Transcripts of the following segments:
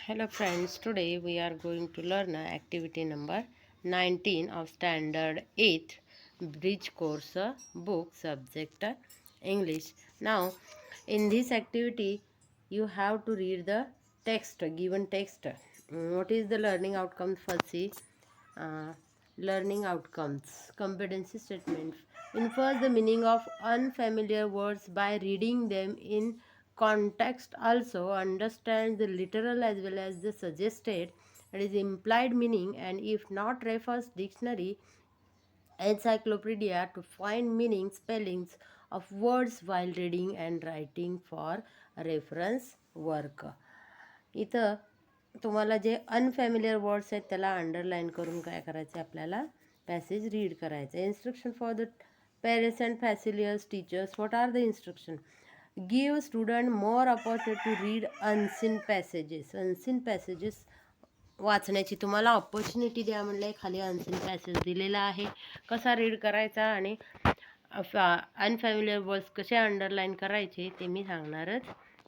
Hello friends, today we are going to learn activity number 19 of standard 8 bridge course book subject English. Now in this activity you have to read the text, given text. What is the learning outcomes? First see learning outcomes, competency statements. Infer the meaning of unfamiliar words by reading them in context. Also understand the literal as well as the suggested, that is implied meaning, and if not refers dictionary, encyclopedia to find meaning, spellings of words while reading and writing for reference work. इथं तुम्हाला जे unfamiliar words आहेत त्याला underline करून काय करायचं आहे, आपल्याला पॅसेज रीड करायचं आहे. Instruction for the parents and facilitators teachers. What are the instruction? Give student more opportunity to read unseen passages. Unseen passages वाचण्याची तुम्हाला ऑपॉर्च्युनिटी द्या म्हणलं आहे. खाली अनसीन पॅसेज दिलेला आहे, कसा रीड करायचा आणि अनफॅमिलियर वर्ड्स कसे अंडरलाईन करायचे ते मी सांगणारच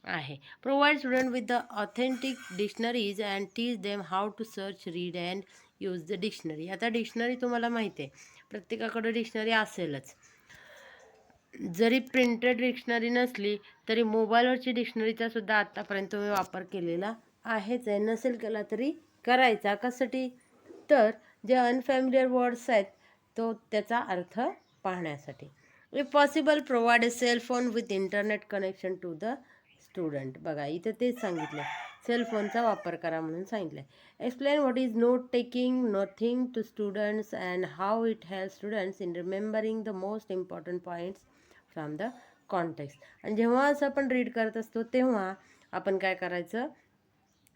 आहे. Provide student with the authentic dictionaries and teach them how to search, read and use the dictionary. आता डिक्शनरी तुम्हाला माहिती आहे, प्रत्येकाकडे डिक्शनरी असेलच. जरी प्रिंटेड डिक्शनरी नसली तरी मोबाईलवरची डिक्शनरीचा सुद्धा आत्तापर्यंत तुम्ही वापर केलेला आहेच आहे. नसेल केला तरी करायचा. कशासाठी? तर जे अनफॅमिलियर वर्ड्स आहेत तो त्याचा अर्थ पाहण्यासाठी. If possible provide a cell phone with internet connection to the student. बघा इथं तेच सांगितलं, सेलफोनचा वापर करा म्हणून सांगितलं आहे. Explain what is note taking, nothing to students and how it help students in remembering the most important points from the context. आणि जेव्हा असं आपण रीड करत असतो तेव्हा आपण काय करायचं,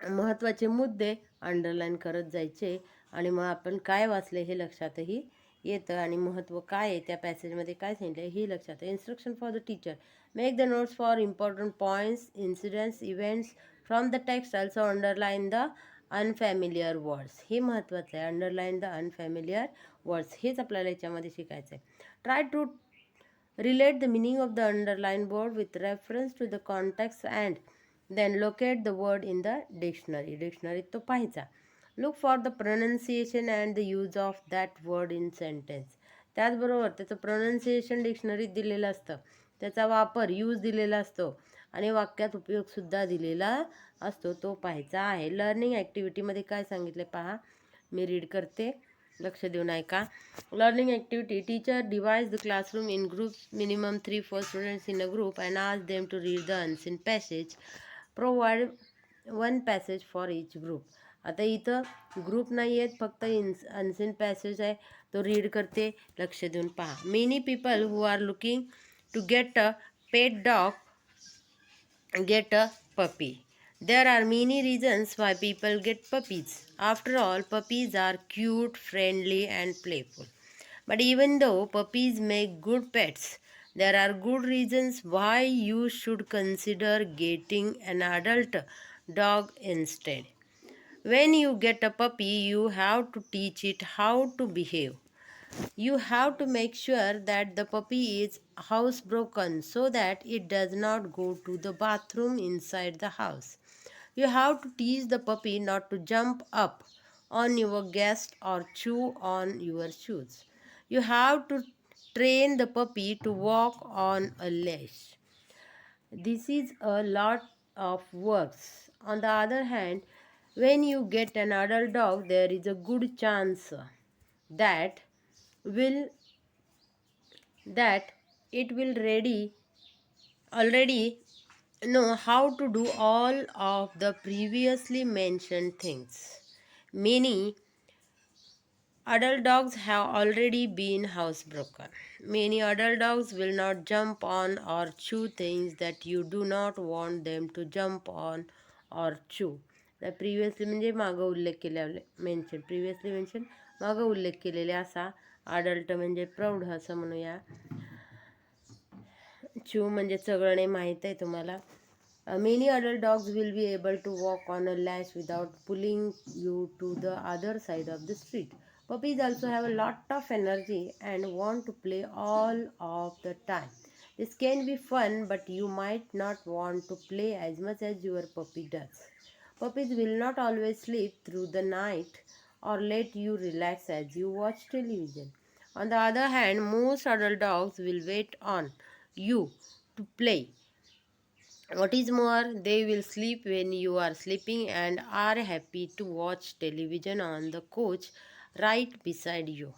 महत्त्वाचे मुद्दे अंडरलाईन करत जायचे आणि मग आपण काय वाचले हे लक्षातही येतं आणि महत्त्व काय आहे त्या पॅसेजमध्ये काय सांगितलं हे लक्षात आहे. Instruction for the teacher. Make the notes for important points, incidents, events from the text. Also underline the unfamiliar words. हे महत्त्वाचं आहे, अंडरलाईन द अनफॅमिलियर वर्ड्स. हेच आपल्याला याच्यामध्ये शिकायचं आहे. Try to relate the meaning of the underlined word with reference to the context and then locate the word in the dictionary. Dictionary तो पाहायचा. Look for the pronunciation and the use of that word in sentence. त्याचबरोबर त्याचं pronunciation डिक्शनरीत दिलेलं असतं, त्याचा वापर use दिलेला असतो आणि वाक्यात उपयोगसुद्धा दिलेला असतो, तो पाहायचा आहे. लर्निंग ॲक्टिव्हिटीमध्ये काय सांगितलं पहा, मी रीड करते, लक्ष देऊन ऐका. Learning activity. Teacher divide the classroom in groups, minimum 3-4 students in a group and ask them to read the unseen passage. Provide 1 passage for each group. आता इथं ग्रुप नाही आहेत, फक्त अनसीन पॅसेज आहे, तो रीड करते, लक्ष देऊन पहा. Many people who are looking to get a pet dog get a puppy. There are many reasons why people get puppies. After all, puppies are cute, friendly, and playful. But even though puppies make good pets, there are good reasons why you should consider getting an adult dog instead. When you get a puppy, you have to teach it how to behave. You have to make sure that the puppy is housebroken so that it does not go to the bathroom inside the house. You have to teach the puppy not to jump up on your guest or chew on your shoes. You have to train the puppy to walk on a leash. This is a lot of works. On the other hand, when you get an adult dog, there is a good chance that will that it will already know how to do all of the previously mentioned things. Many adult dogs have already been housebroken. Many adult dogs will not jump on or chew things that you do not want them to jump on or chew. The previously म्हणजे मागं उल्लेख केलेले mention, previously mention मागं उल्लेख केलेले असा. Adult म्हणजे प्रौढ असं म्हणूया. chew म्हणजे चघळणे माहीत आहे तुम्हाला. Many adult dogs will be able to walk on a lash without pulling you to the other side of the street. Puppies also have a lot of energy and want to play all of the time. This can be fun, but you might not want to play as much as your puppy does. Puppies will not always sleep through the night or let you relax as you watch television. On the other hand, most adult dogs will wait on you to play. What is more, they will sleep when you are sleeping and are happy to watch television on the couch right beside you.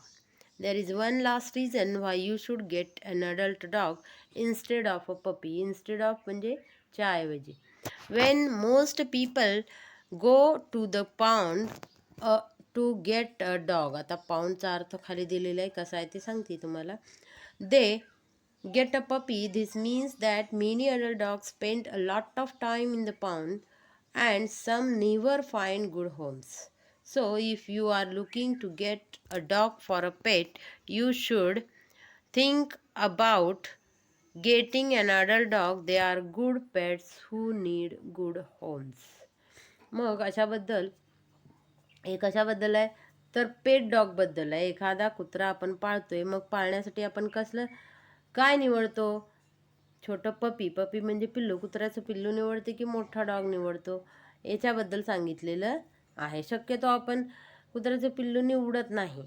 There is one last reason why you should get an adult dog instead of a puppy. Instead of म्हणजे च्याऐवजी. When most people go to the pound to get a dog, आता पाऊंडचा अर्थ खाली दिलेला आहे, कसा आहे ते सांगते तुम्हाला. They get a puppy. This means that many adult dogs spend a lot of time in the pound and some never find good homes. So, if you are looking to get a dog for a pet, you should think about getting an adult dog. They are good pets who need good homes. मग अशाबद्दल हे कशाबद्दल आहे तर पेट डॉगबद्दल आहे. एखादा कुत्रा आपण पाळतोय, मग पाळण्यासाठी आपण कसलं काय निवडतो? छोटं पपी म्हणजे पिल्लू, कुत्र्याचं पिल्लू निवडते की मोठा डॉग निवडतो, याच्याबद्दल सांगितलेलं आहे. शक्यतो आपण कुत्र्याचं पिल्लू निवडत नाही.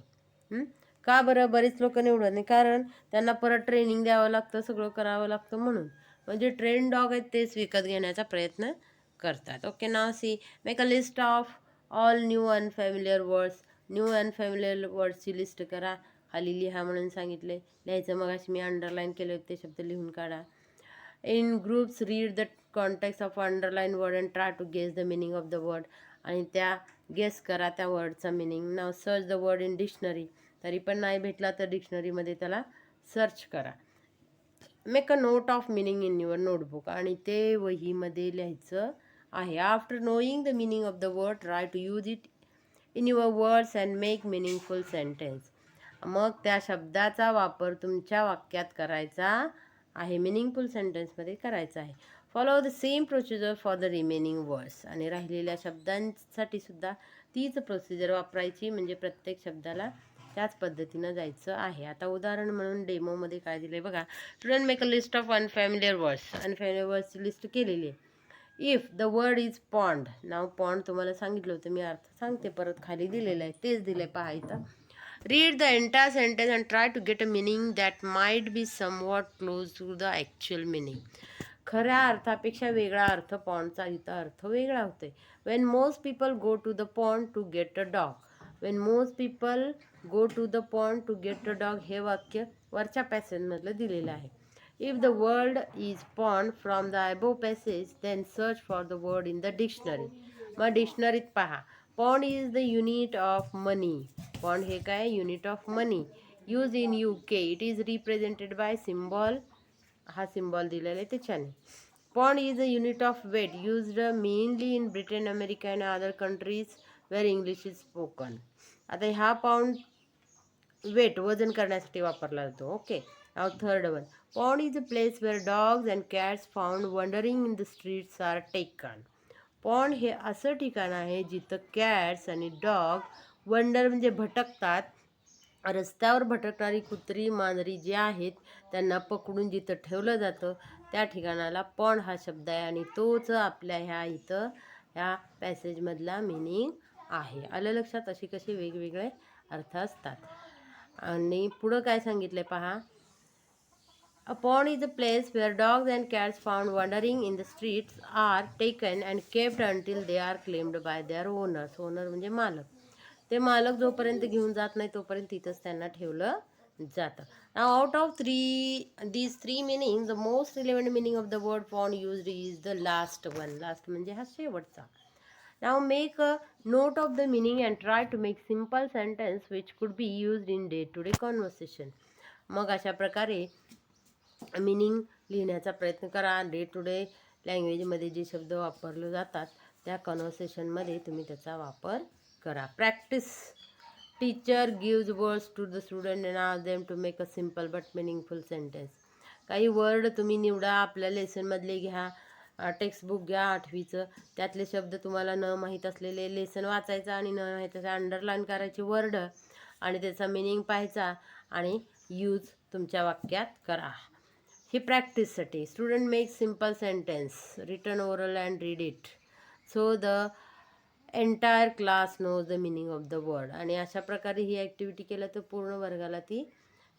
का बरं? बरेच लोक निवडत नाही, कारण त्यांना परत ट्रेनिंग द्यावं लागतं, सगळं करावं लागतं म्हणून. म्हणजे ट्रेन डॉग आहेत तेच विकत घेण्याचा प्रयत्न करतात. Okay, now see make a list of all new unfamiliar words. New unfamiliar वर्ड्सची लिस्ट करा. खाली लिहा म्हणून सांगितले. लिहायचं मग अशी मी अंडरलाईन केले होते शब्द लिहून काढा. In groups read the context of underline word and try to guess the meaning of the word. आणि त्या गेस करा त्या वर्डचा मिनिंग. Now search the word in dictionary. तरी पण नाही भेटला तर डिक्शनरीमध्ये त्याला सर्च करा. Make a note of meaning in your notebook. आणि ते वहीमध्ये लिहायचं आहे. After knowing the meaning of the word try to use it in your words and make meaningful sentence. मग त्या शब्दाचा वापर तुमच्या वाक्यात करायचा आहे, मिनिंगफुल सेंटेन्समध्ये करायचा आहे. Follow the same procedure for the remaining words. आणि राहिलेल्या शब्दांसाठी सुद्धा तीच प्रोसिजर वापरायची, म्हणजे प्रत्येक शब्दाला त्याच पद्धतीनं जायचं आहे. आता उदाहरण म्हणून डेमोमध्ये काय दिलं आहे बघा. Student make a list of unfamiliar words. Unfamiliar वर्ड्सची लिस्ट केलेली आहे. If the word is pond. Now pond तुम्हाला सांगितलं होतं मी, अर्थ सांगते परत, खाली दिलेलं आहे तेच दिलं आहे पहा इथं. Read the entire sentence and try to get a meaning that might be somewhat close to the actual meaning. खऱ्या अर्थापेक्षा वेगळा अर्थ पॉन्डचा इथं अर्थ वेगळा होतोय. When most people go to the pound to get a dog. When most people go to the pound to get a dog हे वाक्य वरच्या पॅसेजमधलं दिलेलं आहे. If the word is pound from the above passage then search for the word in the dictionary. मग डिक्शनरीत पहा. Pound is the unit of money. Pound हे काय? Unit of money. Use in UK. It is represented by symbol. हा symbol दिलेला आहे त्याच्याने. Pound is a unit of weight. Used mainly in Britain, America and other countries where English is spoken. आता हा pound weight वजन करण्यासाठी वापरला जातो. ओके, नाव third one. Pound is a place wear dogs and cats found wandering in the streets are taken. Pound हे असं ठिकाण आहे जिथं कॅट्स आणि डॉग वंडर म्हणजे भटकतात. रस्त्यावर भटकणारी कुत्री मांजरी जी आहेत त्यांना पकडून जिथं ठेवलं जातं त्या ठिकाणाला पॉन्ड हा शब्द आहे. आणि तोच आपल्या ह्या पॅसेजमधला मिनिंग आहे. आलं लक्षात? अशी कशी वेगवेगळे अर्थ असतात. आणि पुढं काय सांगितलं पहा. A pond is a place where dogs and cats found wandering in the streets are taken and kept until they are claimed by their owners. Owner म्हणजे मालक. ते मालक जोपर्यंत घेऊन जात नाही तोपर्यंत तिथंच त्यांना ठेवलं जातं. Now out of these three meanings, the most relevant meaning of the word pond used is the last one. Last म्हणजे हा शेवटचा. Now make a note of the meaning and try to make simple sentence which could be used in day-to-day conversation. मग अशा प्रकारे meaning लिहिण्याचा प्रयत्न करा. Day to day लँग्वेजमध्ये जे शब्द वापरले जातात त्या कन्व्हर्सेशनमध्ये तुम्ही त्याचा वापर करा. Practice. Teacher gives words to the student and ask them to make a simple but meaningful sentence. काही वर्ड तुम्ही निवडा, आपल्या लेसनमधले घ्या, टेक्स्टबुक घ्या 8वीचं, त्यातले शब्द तुम्हाला न माहीत असलेले लेसन वाचायचं आणि न माहीत असं अंडरलाईन करायचे वर्ड आणि त्याचा मिनिंग पाहायचा आणि यूज तुमच्या वाक्यात करा. ही प्रॅक्टिससाठी. Student make simple sentence, written, oral and read it. So the entire class knows the meaning of the word. आणि अशा प्रकारे ही ॲक्टिव्हिटी केलं तर पूर्ण वर्गाला ती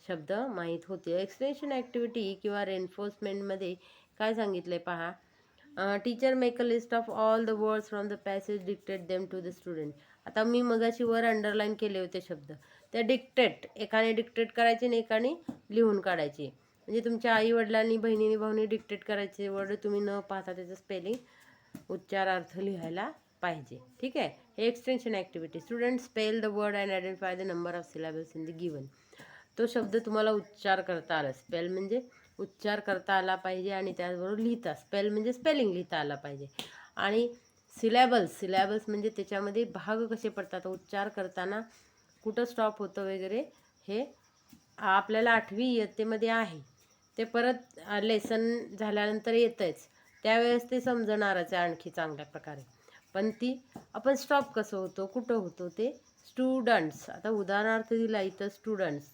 शब्द माहीत होते. एक्सटेन्शन ॲक्टिव्हिटी किंवा रेन्फोर्समेंटमध्ये काय सांगितलं आहे पहा. Teacher make a list of all the words from the passage, dictate them to the student. आता मी मगाशी वर अंडरलाईन केले होते शब्द, त्या डिक्टेट, एकाने डिक्टेट करायचे आणि एकाने लिहून काढायचे. म्हणजे तुमच्या आई वडिलांनी, बहिणीने, भाऊनी डिक्टेट करायचे वर्ड तुम्ही न पाहता त्याचं स्पेलिंग, उच्चारार्थ लिहायला पाहिजे. ठीक आहे. हे extension activity. Student spell the word and identify the number of syllables in the given. तो शब्द तुम्हाला उच्चार करता आला. स्पेल म्हणजे उच्चार करता आला पाहिजे आणि त्याचबरोबर लिहिता, स्पेल म्हणजे स्पेलिंग लिहिता आला पाहिजे. आणि सिलॅबल्स म्हणजे त्याच्यामध्ये भाग कसे पडतात, उच्चार करताना कुठं स्टॉप होतं वगैरे, हे आपल्याला 8वी इयत्तेमध्ये आहे. ते परत लेसन झाल्यानंतर येतंच, त्यावेळेस ते समजणारच आहे आणखी चांगल्या प्रकारे. पण ती आपण स्टॉप कसं होतो, कुठं होतो ते स्टुडंट्स. आता उदाहरणार्थ दिला इथं स्टुडंट्स,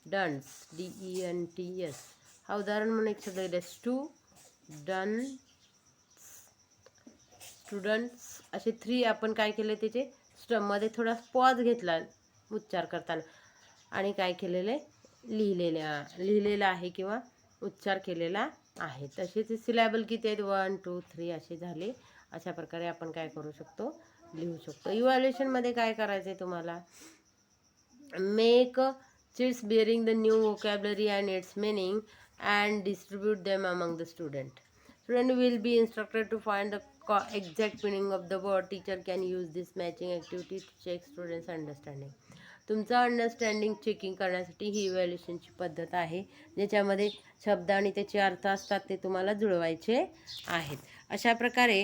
DENTS. हा उदाहरण म्हणून एक शब्द दिला, स्टुडंट्स असे 3 आपण काय केले, त्याचे मध्ये थोडा पॉज घेतला उच्चार करताना आणि काय केलेले, लिहिलेलं आहे किंवा उच्चार केलेला आहे. तसेच सिलॅबल किती आहेत, 1 2 3 असे झाले. अशा प्रकारे आपण काय करू शकतो, लिहू शकतो. इव्हॅल्युएशनमध्ये काय करायचं आहे तुम्हाला, make chits bearing the new vocabulary and its meaning and distribute them among the student. Student will be instructed to find the exact meaning of the word. Teacher can use this matching activity to check students understanding. तुमचं understanding checking करण्यासाठी ही इव्हॅल्युएशनची पद्धत आहे, ज्याच्यामध्ये शब्द आणि त्याचे अर्थ असतात ते तुम्हाला जुळवायचे आहेत. अशा प्रकारे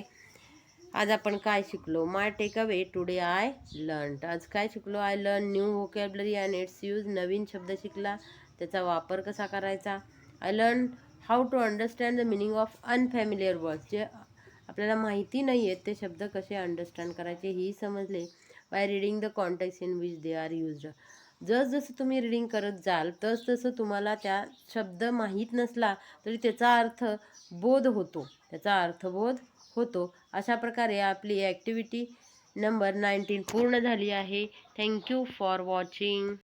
आज आपण काय शिकलो, my takeaway today I learn. आज काय शिकलो, I learn new vocabulary and its use. नवीन शब्द शिकला, त्याचा वापर कसा करायचा. I learn how to understand the meaning of unfamiliar words. जे आपल्याला माहिती नाही आहेत ते शब्द कसे अंडरस्टँड करायचे हेही समजले. By reading the context in which they are used. जसं तुम्ही रीडिंग करत जाल तसं तुम्हाला त्या शब्द माहीत नसला तरी त्याचा अर्थबोध होतो. अशा प्रकारे आपली ॲक्टिव्हिटी नंबर 19 पूर्ण झाली आहे. Thank you for watching.